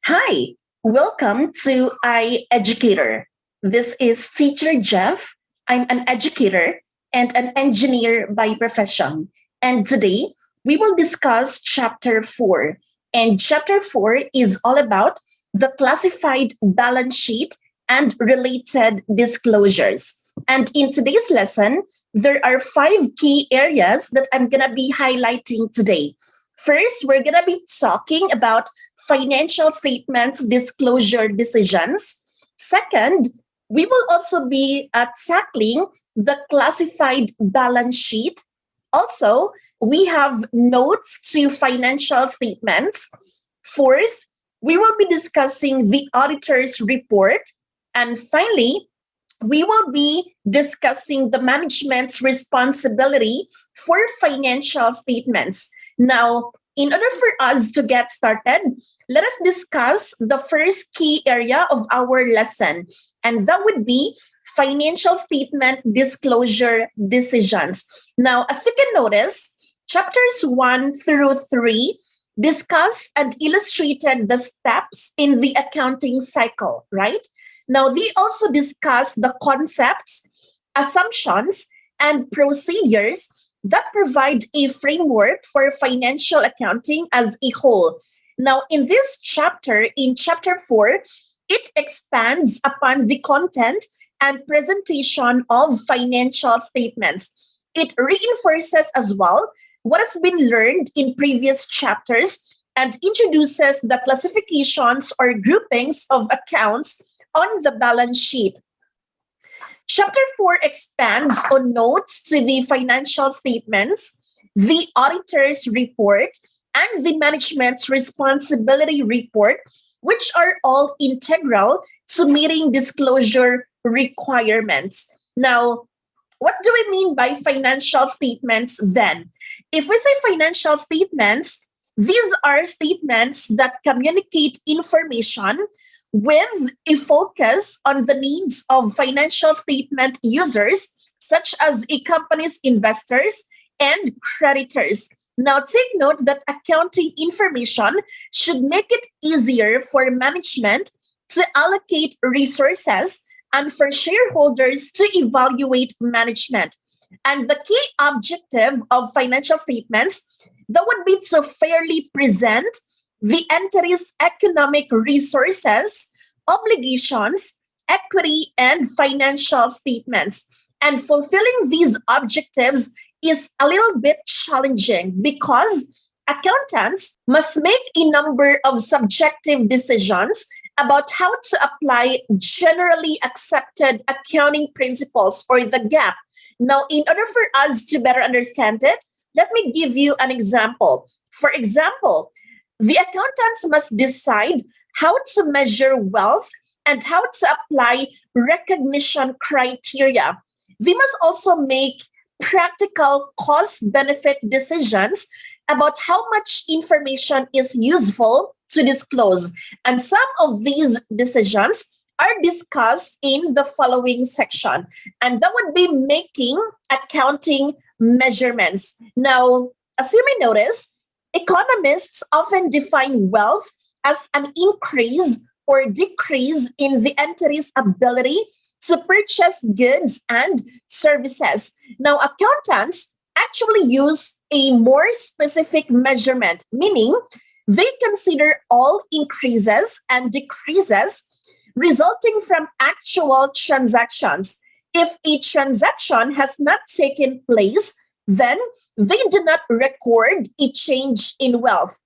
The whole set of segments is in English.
Hi, welcome to Educator. This is Teacher Jeff. I'm an educator and an engineer by profession. And today we will discuss Chapter 4. And Chapter 4 is all about the classified balance sheet and related disclosures. And in today's lesson, there are five key areas that I'm going to be highlighting today. First, we're going to be talking about financial statements disclosure decisions. Second, we will also be tackling the classified balance sheet. Also, we have notes to financial statements. Fourth, we will be discussing the auditor's report. And finally, we will be discussing the management's responsibility for financial statements. Now, in order for us to get started, let us discuss the first key area of our lesson, and that would be financial statement disclosure decisions. Now, as you can notice, chapters 1 through 3 discuss and illustrated the steps in the accounting cycle, right? Now, they also discuss the concepts, assumptions, and procedures that provide a framework for financial accounting as a whole. Now, in this chapter, in chapter 4, it expands upon the content and presentation of financial statements. It reinforces as well what has been learned in previous chapters and introduces the classifications or groupings of accounts on the balance sheet. Chapter 4 expands on notes to the financial statements, the auditor's report, and the management's responsibility report, which are all integral to meeting disclosure requirements. Now, what do we mean by financial statements then? If we say financial statements, these are statements that communicate information with a focus on the needs of financial statement users, such as a company's investors and creditors. Now, take note that accounting information should make it easier for management to allocate resources and for shareholders to evaluate management. And the key objective of financial statements that would be to fairly present the entity's economic resources, obligations, equity, and financial statements. And fulfilling these objectives is a little bit challenging because accountants must make a number of subjective decisions about how to apply generally accepted accounting principles or the GAAP. Now, in order for us to better understand it, let me give you an example. For example, the accountants must decide how to measure wealth and how to apply recognition criteria. They must also make practical cost benefit decisions about how much information is useful to disclose. And some of these decisions are discussed in the following section, and that would be making accounting measurements. Now, as you may notice, economists often define wealth as an increase or decrease in the entity's ability to purchase goods and services. Now, accountants actually use a more specific measurement, meaning they consider all increases and decreases resulting from actual transactions. If a transaction has not taken place, then they do not record a change in wealth.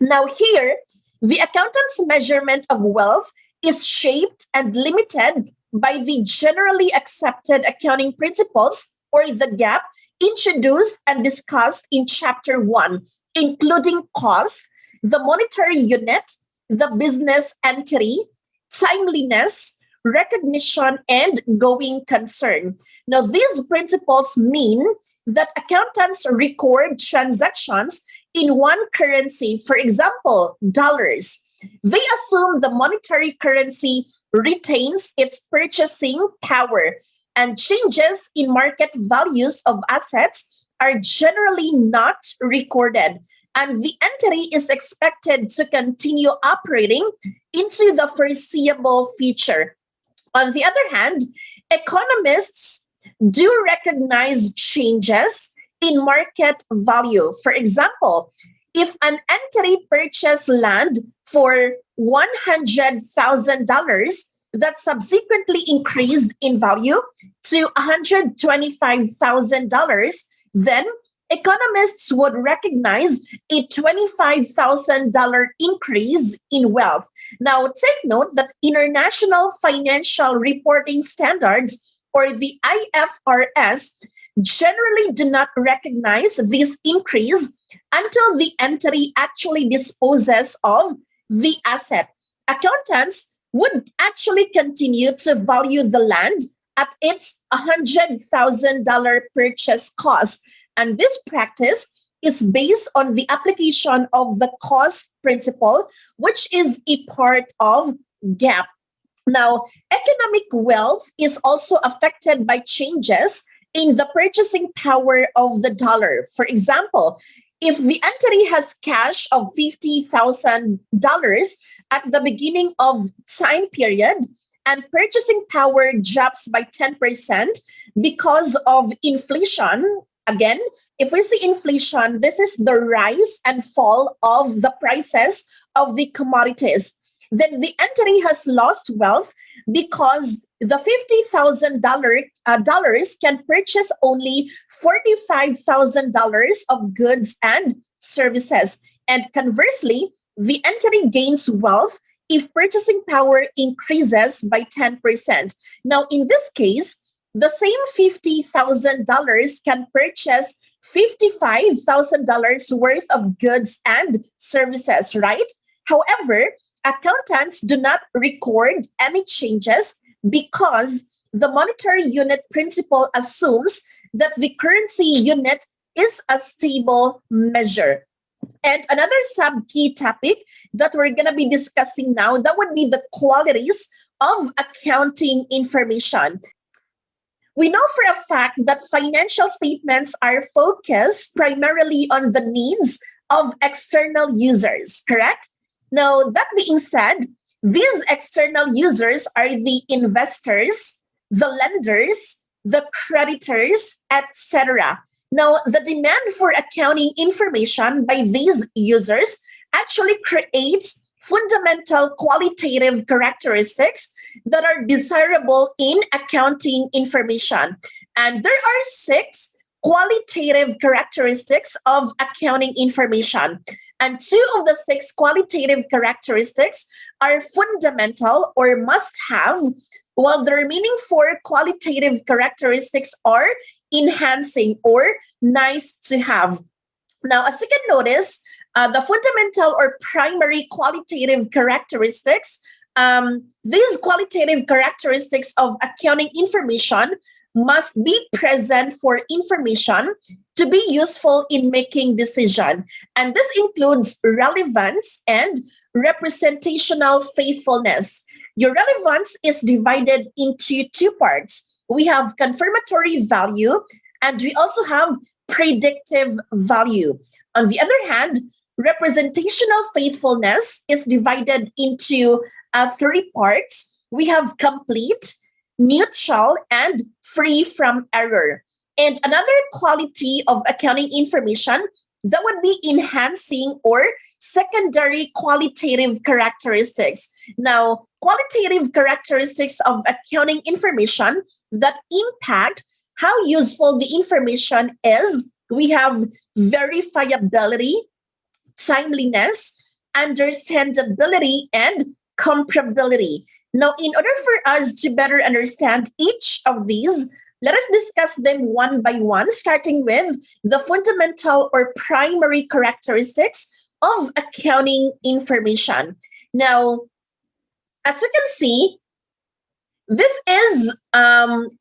Now, here, the accountant's measurement of wealth is shaped and limited by the generally accepted accounting principles or the GAAP introduced and discussed in Chapter 1, including cost, the monetary unit, the business entity, timeliness, recognition, and going concern. Now, these principles mean that accountants record transactions in one currency, for example, dollars. They assume the monetary currency retains its purchasing power, and changes in market values of assets are generally not recorded. and the entity is expected to continue operating into the foreseeable future. On the other hand, economists do recognize changes in market value. For example, if an entity purchased land for $100,000 that subsequently increased in value to $125,000, then economists would recognize a $25,000 increase in wealth. Now, take note that International Financial Reporting Standards, or the IFRS, generally do not recognize this increase until the entity actually disposes of the asset. Accountants would actually continue to value the land at its $100,000 purchase cost. And this practice is based on the application of the cost principle, which is a part of GAAP. Now, economic wealth is also affected by changes in the purchasing power of the dollar. For example, if the entity has cash of $50,000 at the beginning of time period and purchasing power drops by 10% because of inflation, again, if we see inflation, this is the rise and fall of the prices of the commodities. Then the entity has lost wealth because the $50,000 can purchase only $45,000 of goods and services. And conversely, the entity gains wealth if purchasing power increases by 10%. Now, in this case, the same $50,000 can purchase $55,000 worth of goods and services, right? However, accountants do not record any changes because the monetary unit principle assumes that the currency unit is a stable measure. And another sub-key topic that we're going to be discussing now, that would be the qualities of accounting information. We know for a fact that financial statements are focused primarily on the needs of external users, correct? Now, that being said, these external users are the investors, the lenders, the creditors, etc. Now, the demand for accounting information by these users actually creates fundamental qualitative characteristics that are desirable in accounting information. And there are 6 qualitative characteristics of accounting information. And 2 of the 6 qualitative characteristics are fundamental or must have, while the remaining 4 qualitative characteristics are enhancing or nice to have. Now, as you can notice, the fundamental or primary qualitative characteristics, these qualitative characteristics of accounting information must be present for information to be useful in making decision. And this includes relevance and representational faithfulness. Your relevance is divided into 2 parts. We have confirmatory value and we also have predictive value. On the other hand, representational faithfulness is divided into 3 parts. We have complete, neutral, and free from error. And another quality of accounting information that would be enhancing or secondary qualitative characteristics. Now, qualitative characteristics of accounting information that impact how useful the information is. We have verifiability, timeliness, understandability, and comparability. Now, in order for us to better understand each of these, let us discuss them one by one, starting with the fundamental or primary characteristics of accounting information. Now, as you can see, this is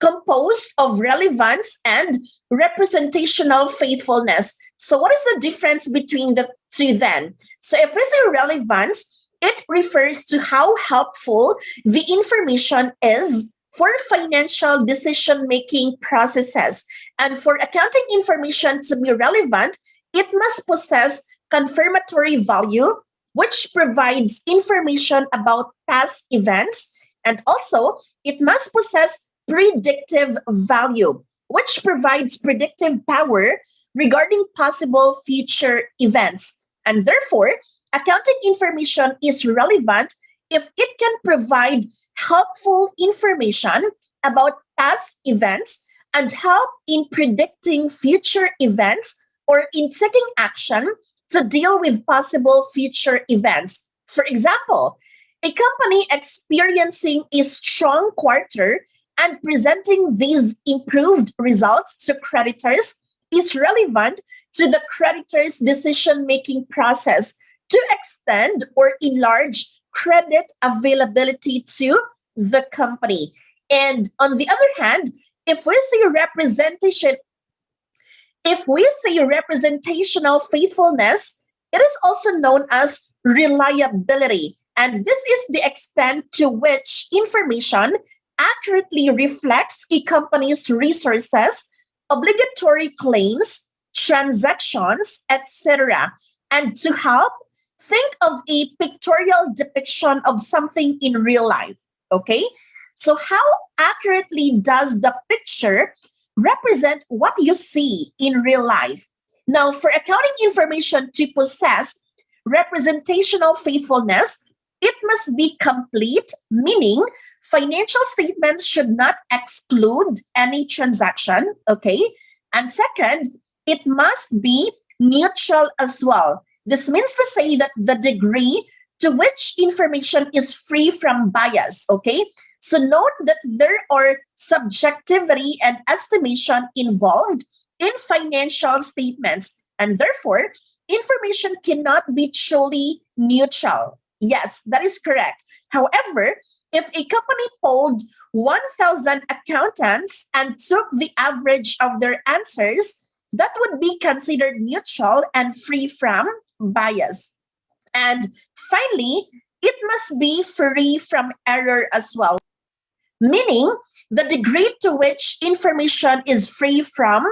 composed of relevance and representational faithfulness. So what is the difference between the 2 then? So if we say relevance, it refers to how helpful the information is for financial decision-making processes. And for accounting information to be relevant, it must possess confirmatory value, which provides information about past events. And also, it must possess predictive value, which provides predictive power regarding possible future events. And therefore, accounting information is relevant if it can provide helpful information about past events and help in predicting future events or in taking action to deal with possible future events. For example, a company experiencing a strong quarter and presenting these improved results to creditors is relevant to the creditor's decision making process to extend or enlarge credit availability to the company. And on the other hand, if we see representation if we say representational faithfulness, it is also known as reliability. And this is the extent to which information accurately reflects a company's resources, obligatory claims, transactions, etc. And to help, think of a pictorial depiction of something in real life. Okay? So, how accurately does the picture represent what you see in real life? Now, for accounting information to possess representational faithfulness, it must be complete, meaning financial statements should not exclude any transaction, okay? And second, it must be neutral as well. This means to say that the degree to which information is free from bias, okay? So note that there are subjectivity and estimation involved in financial statements, and therefore, information cannot be truly neutral. Yes, that is correct. However, if a company polled 1,000 accountants and took the average of their answers, that would be considered neutral and free from bias. And finally, it must be free from error as well, meaning the degree to which information is free from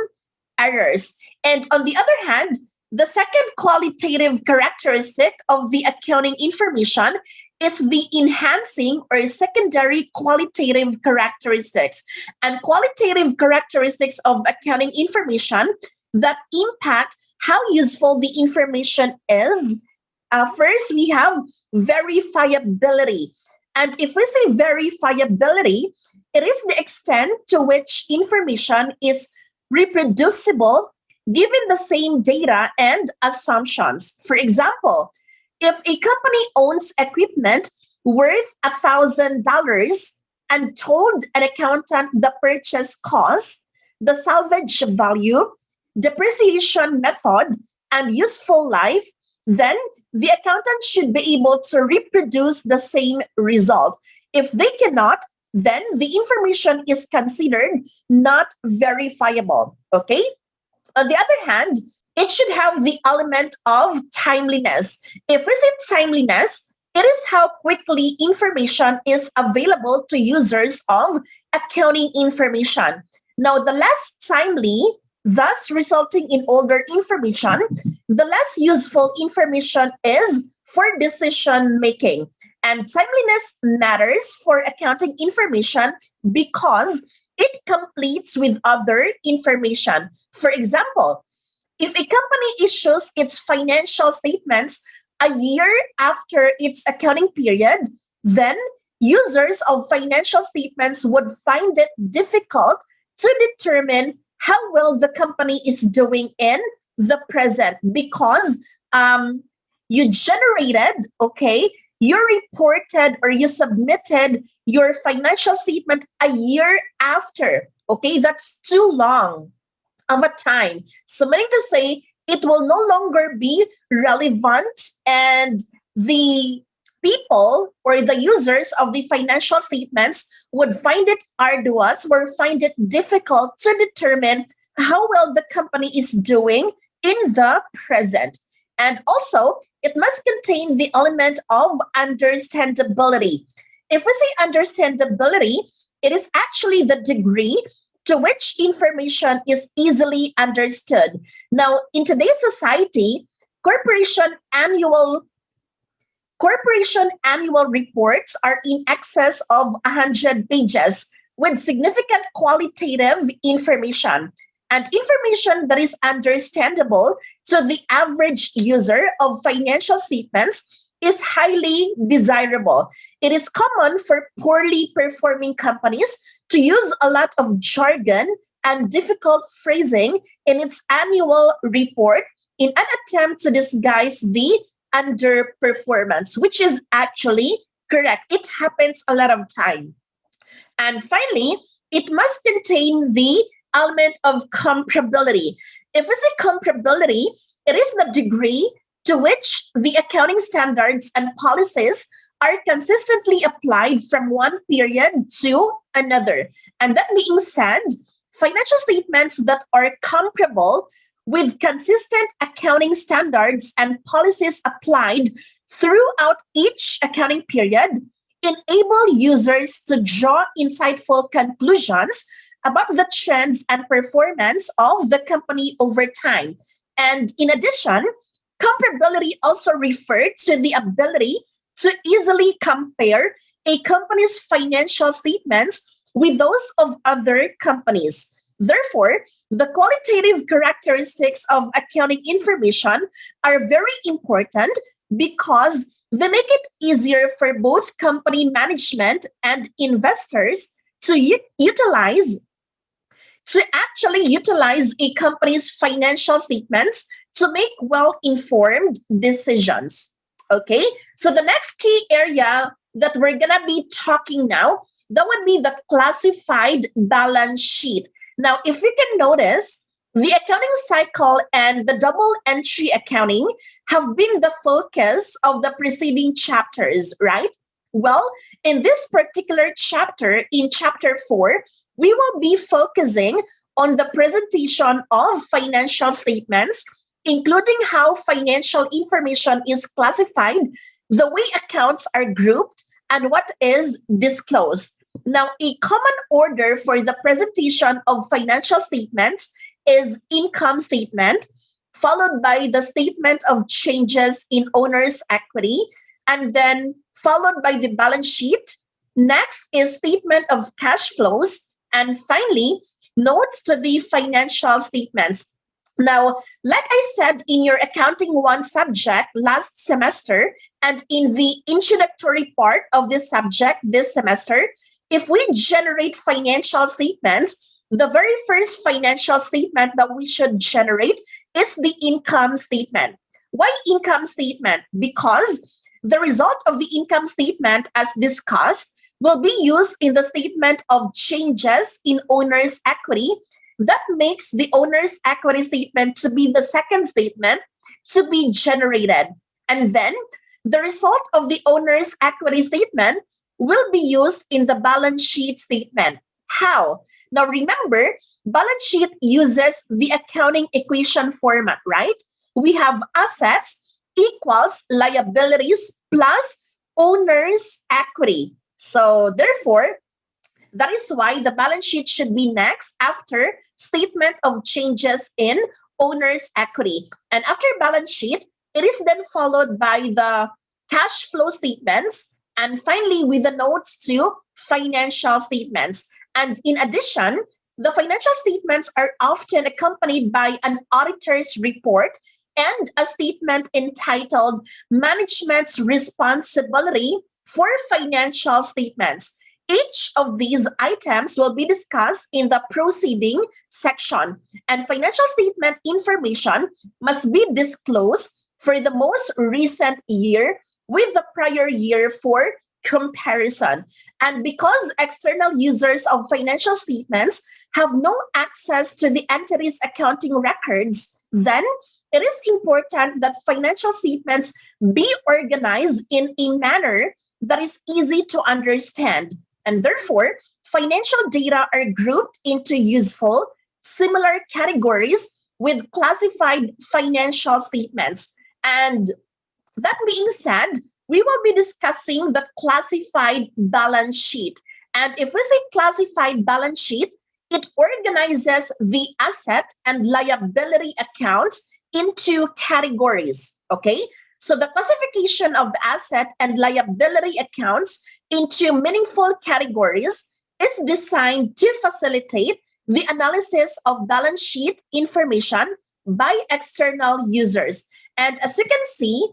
errors. And on the other hand, the second qualitative characteristic of the accounting information is the enhancing or secondary qualitative characteristics. And qualitative characteristics of accounting information that impact how useful the information is. First, we have verifiability. And if we say verifiability, it is the extent to which information is reproducible given the same data and assumptions. For example, if a company owns equipment worth $1,000 and told an accountant the purchase cost, the salvage value, depreciation method, and useful life, then the accountant should be able to reproduce the same result. If they cannot, then the information is considered not verifiable. Okay? On the other hand, it should have the element of timeliness. If we say timeliness, it is how quickly information is available to users of accounting information. Now, the less timely, thus resulting in older information, the less useful information is for decision making. And timeliness matters for accounting information because it completes with other information. For example, if a company issues its financial statements a year after its accounting period, then users of financial statements would find it difficult to determine how well the company is doing in the present because you generated, okay, you reported or you submitted your financial statement a year after. Okay, that's too long of a time. So meaning to say, it will no longer be relevant, and the people or the users of the financial statements would find it arduous or find it difficult to determine how well the company is doing in the present. And also, it must contain the element of understandability. If we say understandability, it is actually the degree to which information is easily understood. Now, in today's society, corporation annual Corporation annual reports are in excess of 100 pages with significant qualitative information and information that is understandable to the average user of financial statements is highly desirable. It is common for poorly performing companies to use a lot of jargon and difficult phrasing in its annual report in an attempt to disguise the underperformance, which is actually correct. It happens a lot of time. And finally, it must contain the element of comparability. If we say comparability, it is the degree to which the accounting standards and policies are consistently applied from one period to another. And that being said, financial statements that are comparable with consistent accounting standards and policies applied throughout each accounting period enable users to draw insightful conclusions about the trends and performance of the company over time. And in addition, comparability also referred to the ability to easily compare a company's financial statements with those of other companies. Therefore, the qualitative characteristics of accounting information are very important because they make it easier for both company management and investors to utilize a company's financial statements to make well-informed decisions. Okay, so the next key area that we're gonna be talking now, that would be the classified balance sheet. Now, if we can notice, the accounting cycle and the double entry accounting have been the focus of the preceding chapters, right? Well, in this particular chapter, in chapter 4, we will be focusing on the presentation of financial statements, including how financial information is classified, the way accounts are grouped, and what is disclosed. Now, a common order for the presentation of financial statements is income statement, followed by the statement of changes in owner's equity, and then followed by the balance sheet. Next is statement of cash flows, and finally, notes to the financial statements. Now, like I said in your Accounting 1 subject last semester, and in the introductory part of this subject this semester, if we generate financial statements, the very first financial statement that we should generate is the income statement. Why income statement? Because the result of the income statement, as discussed, will be used in the statement of changes in owner's equity. That makes the owner's equity statement to be the second statement to be generated. And then the result of the owner's equity statement will be used in the balance sheet statement. How? Now remember, balance sheet uses the accounting equation format, right? We have assets equals liabilities plus owner's equity. So therefore, that is why the balance sheet should be next after statement of changes in owner's equity. And after balance sheet, it is then followed by the cash flow statements, and finally with the notes to financial statements. And in addition, the financial statements are often accompanied by an auditor's report and a statement entitled Management's Responsibility for Financial Statements. Each of these items will be discussed in the proceeding section, and financial statement information must be disclosed for the most recent year with the prior year for comparison. And because external users of financial statements have no access to the entity's accounting records, then it is important that financial statements be organized in a manner that is easy to understand. And therefore, financial data are grouped into useful, similar categories with classified financial statements. And that being said, we will be discussing the classified balance sheet. And if we say classified balance sheet, it organizes the asset and liability accounts into categories. Okay, so the classification of asset and liability accounts into meaningful categories is designed to facilitate the analysis of balance sheet information by external users. And as you can see,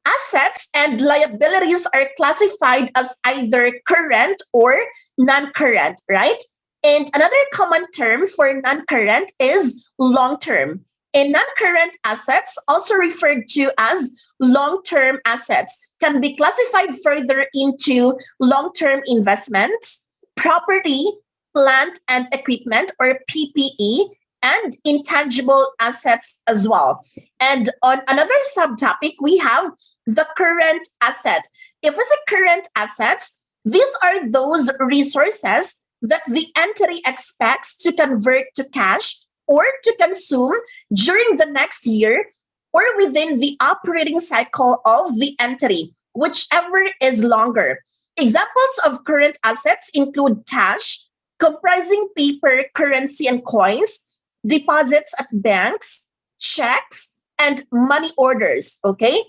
assets and liabilities are classified as either current or non-current, right? And another common term for non-current is long-term. And non-current assets, also referred to as long-term assets, can be classified further into long-term investments, property, plant and equipment, or PPE, and intangible assets as well. And on another subtopic, we have the current asset. If we say current assets, these are those resources that the entity expects to convert to cash or to consume during the next year or within the operating cycle of the entity, whichever is longer. Examples of current assets include cash, comprising paper, currency, and coins, deposits at banks, checks, and money orders. Okay,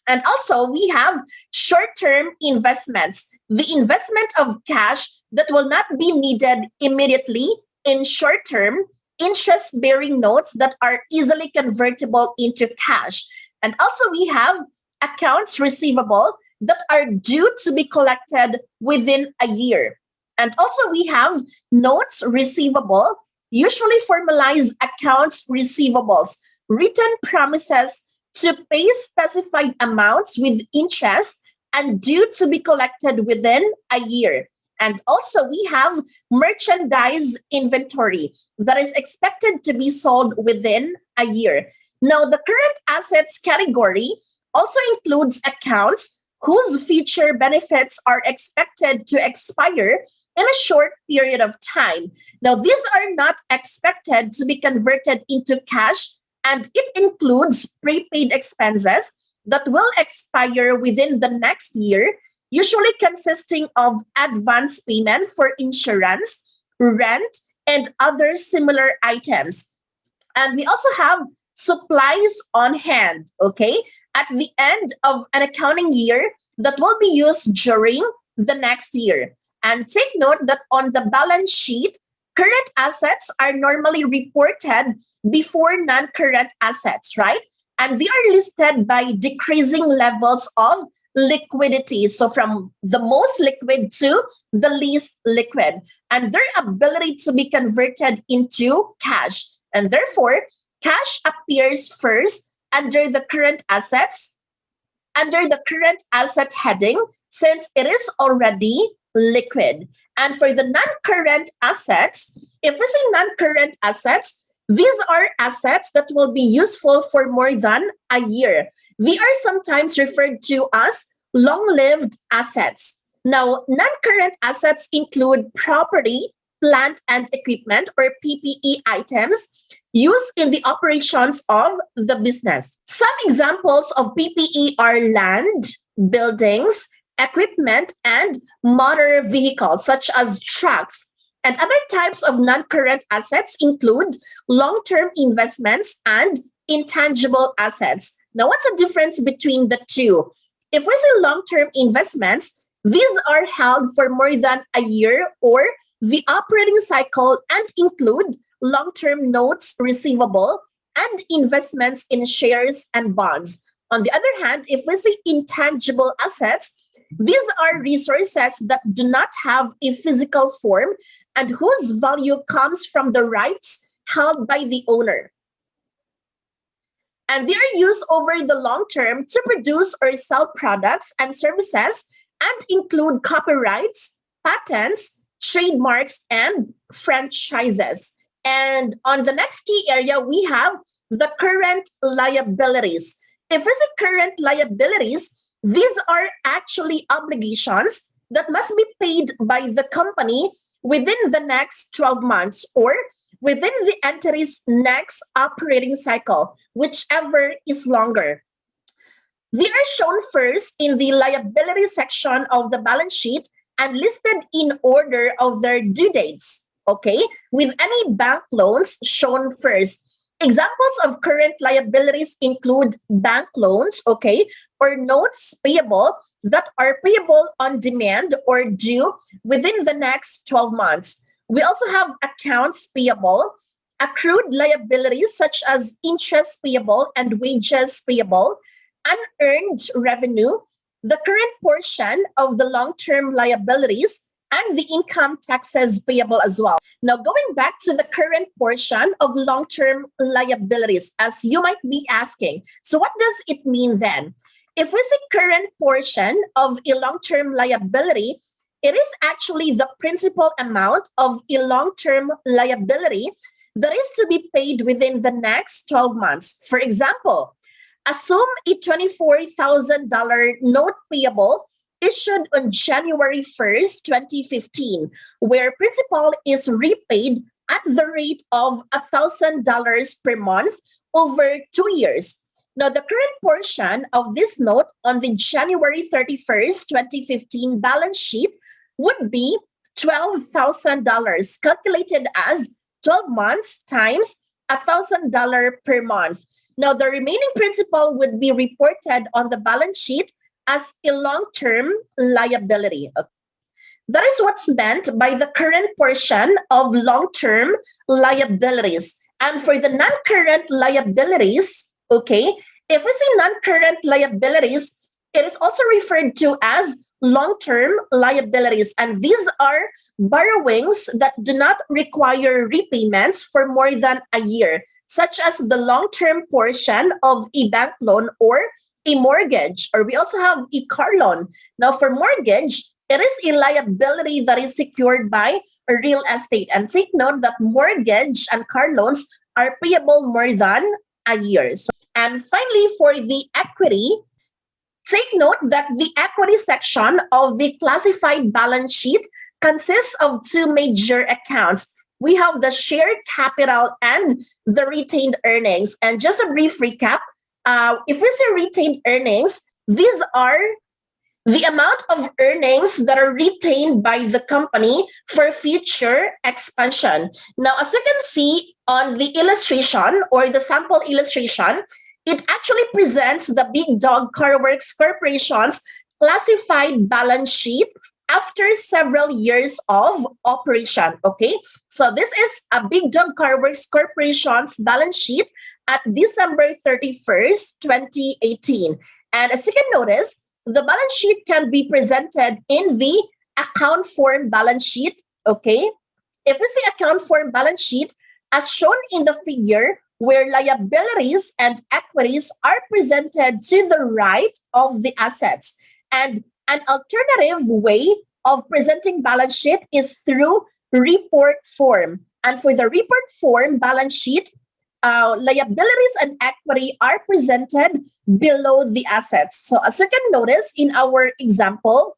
and also, we have short term investments, the investment of cash that will not be needed immediately in short term, interest bearing notes that are easily convertible into cash. And also, we have accounts receivable that are due to be collected within a year. And also, we have notes receivable, usually formalized accounts receivables, written promises to pay specified amounts with interest and due to be collected within a year. And also, we have merchandise inventory that is expected to be sold within a year. Now, the current assets category also includes accounts whose future benefits are expected to expire in a short period of time. Now, these are not expected to be converted into cash, and it includes prepaid expenses that will expire within the next year, usually consisting of advance payment for insurance, rent, and other similar items. And we also have supplies on hand, okay, at the end of an accounting year that will be used during the next year. And take note that on the balance sheet, current assets are normally reported before non-current assets, right? And they are listed by decreasing levels of liquidity. So from the most liquid to the least liquid, and their ability to be converted into cash. And therefore, cash appears first under the current assets, under the current asset heading, since it is already liquid. And for the non-current assets, if we say non-current assets, these are assets that will be useful for more than a year. They are sometimes referred to as long-lived assets. Now, non-current assets include property, plant and equipment, or PPE items used in the operations of the business. Some examples of PPE are land, buildings, equipment, and motor vehicles, such as trucks. And other types of non-current assets include long-term investments and intangible assets. Now, what's the difference between the two? If we say long-term investments, these are held for more than a year or the operating cycle and include long-term notes receivable and investments in shares and bonds. On the other hand, if we say intangible assets, these are resources that do not have a physical form and whose value comes from the rights held by the owner. And they are used over the long term to produce or sell products and services and include copyrights, patents, trademarks, and franchises. And on the next key area, we have the current liabilities. If we say current liabilities, these are actually obligations that must be paid by the company within the next 12 months or within the entity's next operating cycle, whichever is longer. They are shown first in the liability section of the balance sheet and listed in order of their due dates, okay, with any bank loans shown first. Examples of current liabilities include bank loans, okay, or notes payable that are payable on demand or due within the next 12 months. We also have accounts payable, accrued liabilities such as interest payable and wages payable, unearned revenue, the current portion of the long-term liabilities, and the income taxes payable as well. Now, going back to the current portion of long-term liabilities, as you might be asking, so what does it mean then? If we say current portion of a long-term liability, it is actually the principal amount of a long-term liability that is to be paid within the next 12 months. For example, assume a $24,000 note payable issued on January 1st, 2015, where principal is repaid at the rate of $1,000 per month over 2 years. Now, the current portion of this note on the January 31st, 2015 balance sheet would be $12,000, calculated as 12 months times $1,000 per month. Now, the remaining principal would be reported on the balance sheet as a long-term liability. That is what's meant by the current portion of long-term liabilities. And for the non-current liabilities, okay, if we say non-current liabilities, it is also referred to as long-term liabilities. And these are borrowings that do not require repayments for more than a year, such as the long-term portion of a bank loan or a mortgage, or we also have a car loan. Now, for mortgage, it is a liability that is secured by a real estate. And take note that mortgage and car loans are payable more than a year. And finally, for the equity, take note that the equity section of the classified balance sheet consists of two major accounts. We have the shared capital and the retained earnings. And just a brief recap, if we say retained earnings, these are the amount of earnings that are retained by the company for future expansion. Now, as you can see on the illustration or the sample illustration, it actually presents the Big Dog Car Works Corporation's classified balance sheet after several years of operation, okay? So this is a Big Dog Car Works Corporation's balance sheet at December 31st, 2018. And as you can notice, the balance sheet can be presented in the account form balance sheet, okay? If we see account form balance sheet, as shown in the figure, where liabilities and equities are presented to the right of the assets. And an alternative way of presenting balance sheet is through report form. And for the report form balance sheet, liabilities and equity are presented below the assets. So as you can notice in our example,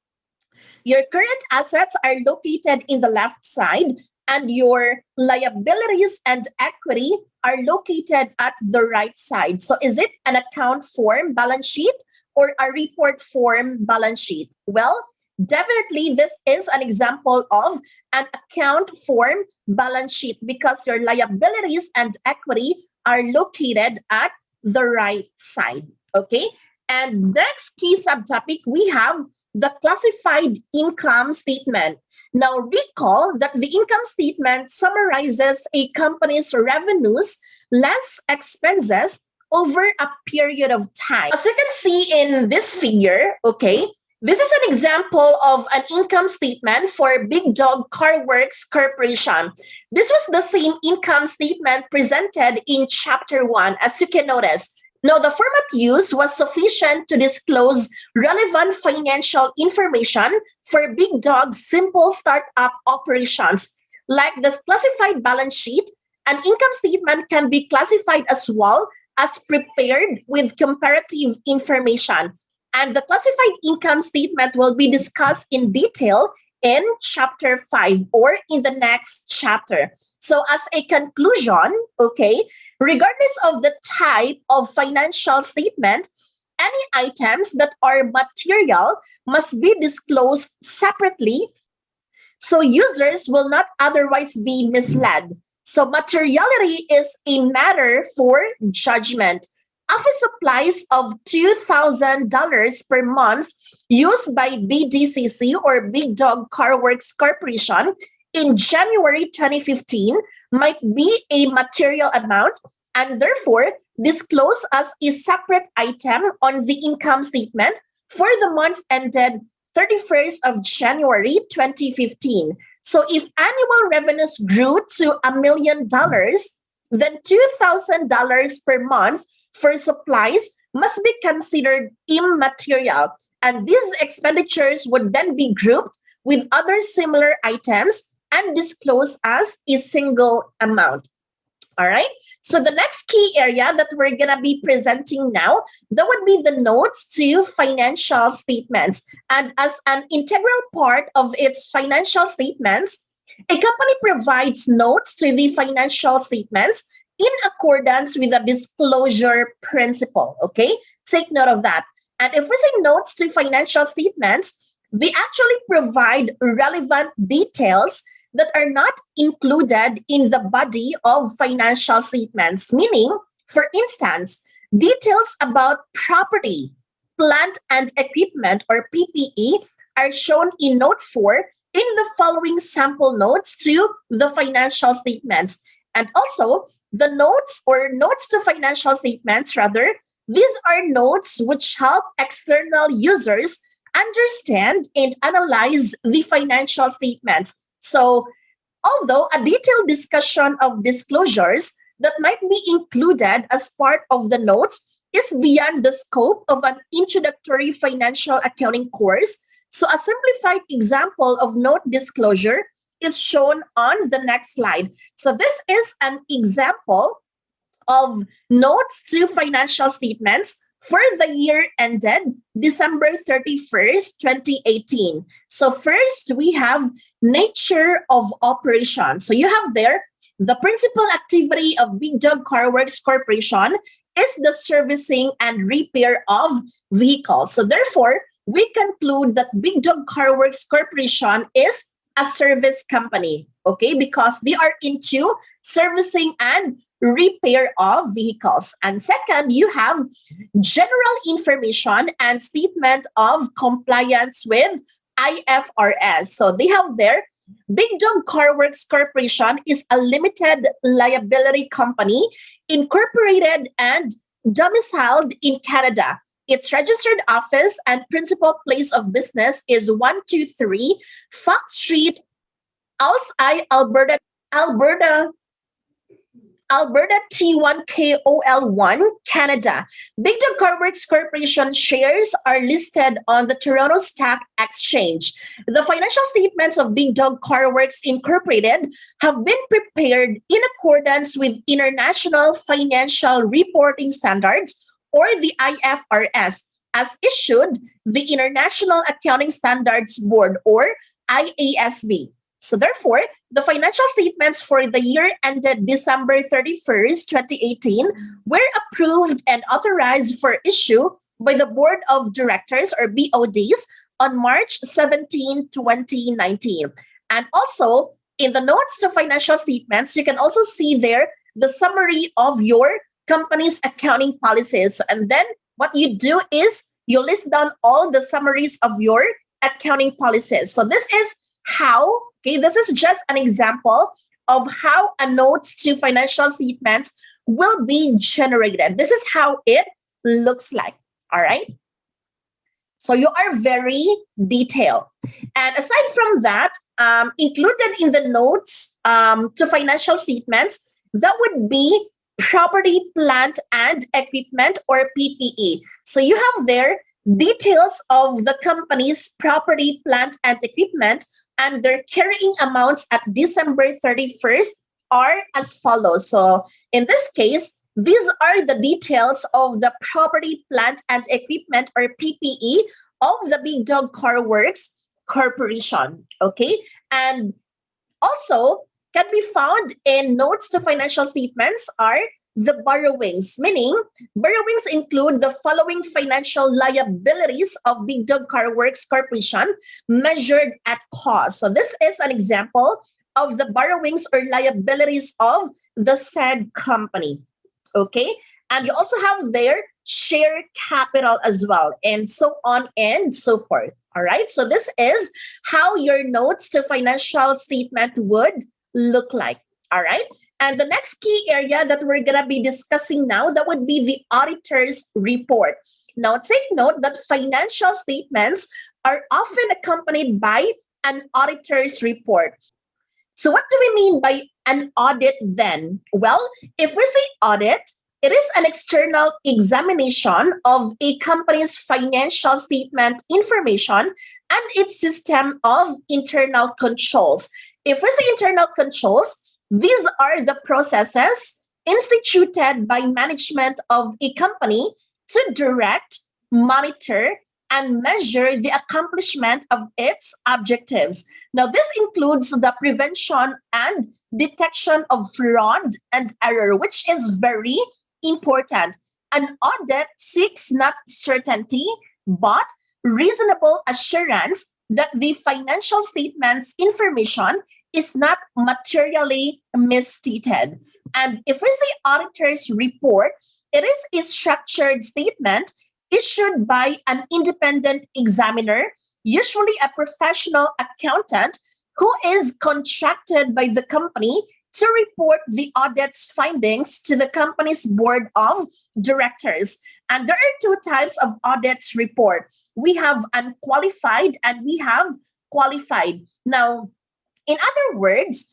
your current assets are located in the left side and your liabilities and equity are located at the right side. So is it an account form balance sheet or a report form balance sheet? Well, definitely this is an example of an account form balance sheet because your liabilities and equity are located at the right side, okay? And next key subtopic, we have the classified income statement. Now, recall that the income statement summarizes a company's revenues less expenses over a period of time. As you can see in this figure, okay, this is an example of an income statement for Big Dog Car Works Corporation. This was the same income statement presented in Chapter 1, as you can notice. Now, the format used was sufficient to disclose relevant financial information for Big Dog's simple startup operations. Like the classified balance sheet, an income statement can be classified as well as prepared with comparative information. And the classified income statement will be discussed in detail in Chapter 5 or in the next chapter. So as a conclusion, okay, regardless of the type of financial statement, any items that are material must be disclosed separately so users will not otherwise be misled. So materiality is a matter for judgment. Office supplies of $2,000 per month used by BDCC or Big Dog Car Works Corporation in January 2015 might be a material amount and therefore disclosed as a separate item on the income statement for the month ended 31st of January 2015. So if annual revenues grew to $1 million, then $2,000 per month for supplies must be considered immaterial. And these expenditures would then be grouped with other similar items and disclosed as a single amount. All right. So the next key area that we're going to be presenting now, that would be the notes to financial statements. And as an integral part of its financial statements, a company provides notes to the financial statements in accordance with the disclosure principle. Okay. Take note of that. And if we say notes to financial statements, they actually provide relevant details that are not included in the body of financial statements. Meaning, for instance, details about property, plant and equipment or PPE are shown in note 4 in the following sample notes to the financial statements. And also, the notes or notes to financial statements, rather, these are notes which help external users understand and analyze the financial statements. So, although a detailed discussion of disclosures that might be included as part of the notes is beyond the scope of an introductory financial accounting course, so a simplified example of note disclosure is shown on the next slide. So this is an example of notes to financial statements for the year ended December 31st, 2018. So first, we have nature of operation. So you have there the principal activity of Big Dog Car Works Corporation is the servicing and repair of vehicles. So therefore, we conclude that Big Dog Car Works Corporation is a service company, okay, because they are into servicing and repair of vehicles. And second, you have general information and statement of compliance with IFRS. So they have there, Big Dog Car Works Corporation is a limited liability company incorporated and domiciled in Canada. Its registered office and principal place of business is 123 Fox Street, Alberta, Alberta T1KOL1, Canada. Big Dog Car Works Corporation shares are listed on the Toronto Stock Exchange. The financial statements of Big Dog Car Works Incorporated have been prepared in accordance with International Financial Reporting Standards, or the IFRS, as issued the International Accounting Standards Board, or IASB. So therefore, the financial statements for the year ended December 31st, 2018 were approved and authorized for issue by the Board of Directors, or BODs, on March 17, 2019. And also, in the notes to financial statements, you can also see there the summary of your company's accounting policies. And then what you do is you list down all the summaries of your accounting policies. So this is how, okay, this is just an example of how a notes to financial statements will be generated. This is how it looks like. All right. So you are very detailed. And aside from that, included in the notes to financial statements, that would be property, plant, and equipment, or PPE. So you have there details of the company's property, plant, and equipment, and their carrying amounts at December 31st are as follows. So in this case, these are the details of the property, plant, and equipment, or PPE, of the Big Dog Car Works Corporation. Okay. And also can be found in notes to financial statements are the borrowings, meaning borrowings include the following financial liabilities of Big Dog Car Works Corporation measured at cost. So this is an example of the borrowings or liabilities of the said company. Okay. And you also have their share capital as well, and so on and so forth. All right. So this is how your notes to financial statement would look like. All right. And the next key area that we're going to be discussing now, that would be the auditor's report. Now, take note that financial statements are often accompanied by an auditor's report. So, what do we mean by an audit then? Well, if we say audit, it is an external examination of a company's financial statement information and its system of internal controls. If we say internal controls, these are the processes instituted by management of a company to direct, monitor, and measure the accomplishment of its objectives. Now, this includes the prevention and detection of fraud and error, which is very important. An audit seeks not certainty, but reasonable assurance that the financial statements information is not materially misstated. And if we say auditor's report, it is a structured statement issued by an independent examiner, usually a professional accountant who is contracted by the company to report the audit's findings to the company's board of directors. And there are two types of audits report. We have unqualified and we have qualified. Now, in other words,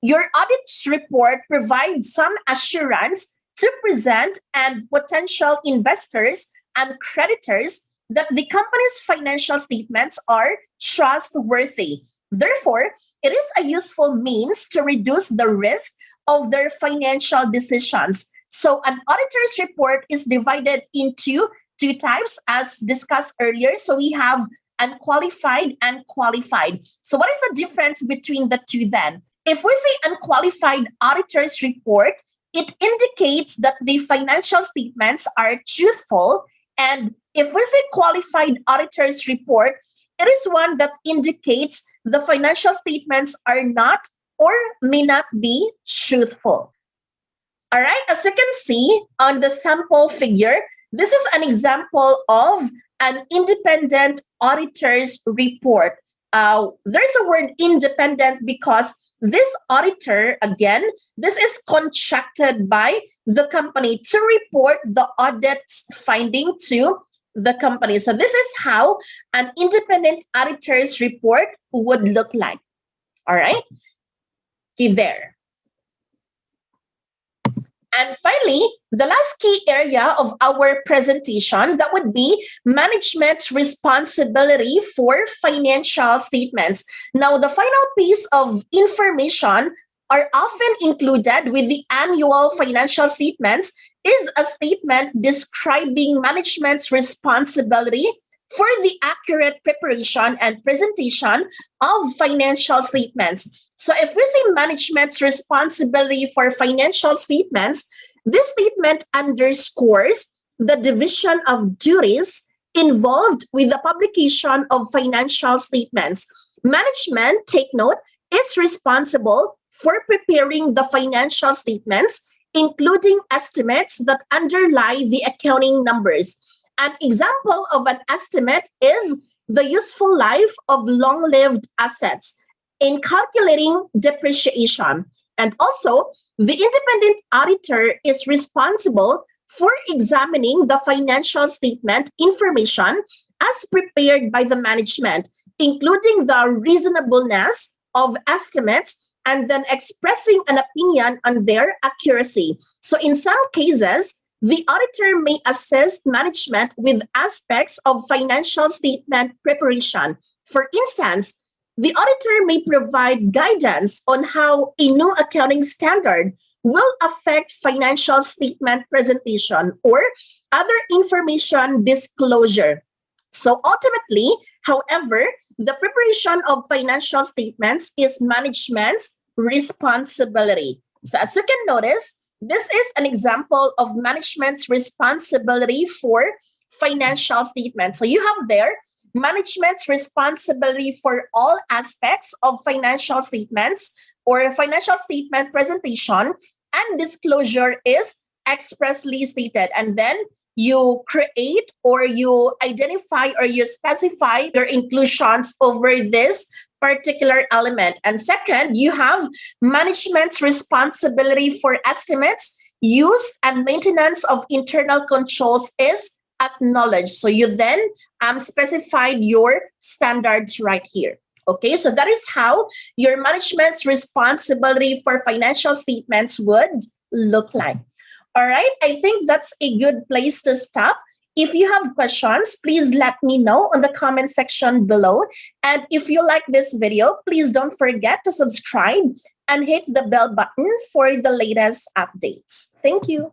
your audit's report provides some assurance to present and potential investors and creditors that the company's financial statements are trustworthy. Therefore, it is a useful means to reduce the risk of their financial decisions. So, an auditor's report is divided into two types as discussed earlier. So, we have unqualified and qualified. So, what is the difference between the two then? If we say unqualified auditor's report, it indicates that the financial statements are truthful. And if we say qualified auditor's report, it is one that indicates the financial statements are not or may not be truthful. All right, as you can see on the sample figure, this is an example of an independent auditor's report. There's a word independent because this auditor, again, this is contracted by the company to report the audit's finding to the company. So this is how an independent auditor's report would look like. All right, okay, there. And finally, the last key area of our presentation, that would be management's responsibility for financial statements. Now, the final piece of information are often included with the annual financial statements is a statement describing management's responsibility for the accurate preparation and presentation of financial statements. So if we say management's responsibility for financial statements, this statement underscores the division of duties involved with the publication of financial statements. Management, take note, is responsible for preparing the financial statements, including estimates that underlie the accounting numbers. An example of an estimate is the useful life of long-lived assets in calculating depreciation. And also, the independent auditor is responsible for examining the financial statement information as prepared by the management, including the reasonableness of estimates and then expressing an opinion on their accuracy. So in some cases, the auditor may assist management with aspects of financial statement preparation. For instance, the auditor may provide guidance on how a new accounting standard will affect financial statement presentation or other information disclosure. So ultimately, however, the preparation of financial statements is management's responsibility. So as you can notice, this is an example of management's responsibility for financial statements. So you have there management's responsibility for all aspects of financial statements or financial statement presentation and disclosure is expressly stated. And then you create or you identify or you specify your inclusions over this particular element. And second, you have management's responsibility for estimates, use, and maintenance of internal controls is acknowledged. So you then specified your standards right here. Okay, so that is how your management's responsibility for financial statements would look like. All right, I think that's a good place to stop. If you have questions, please let me know on the comment section below. And if you like this video, please don't forget to subscribe and hit the bell button for the latest updates. Thank you.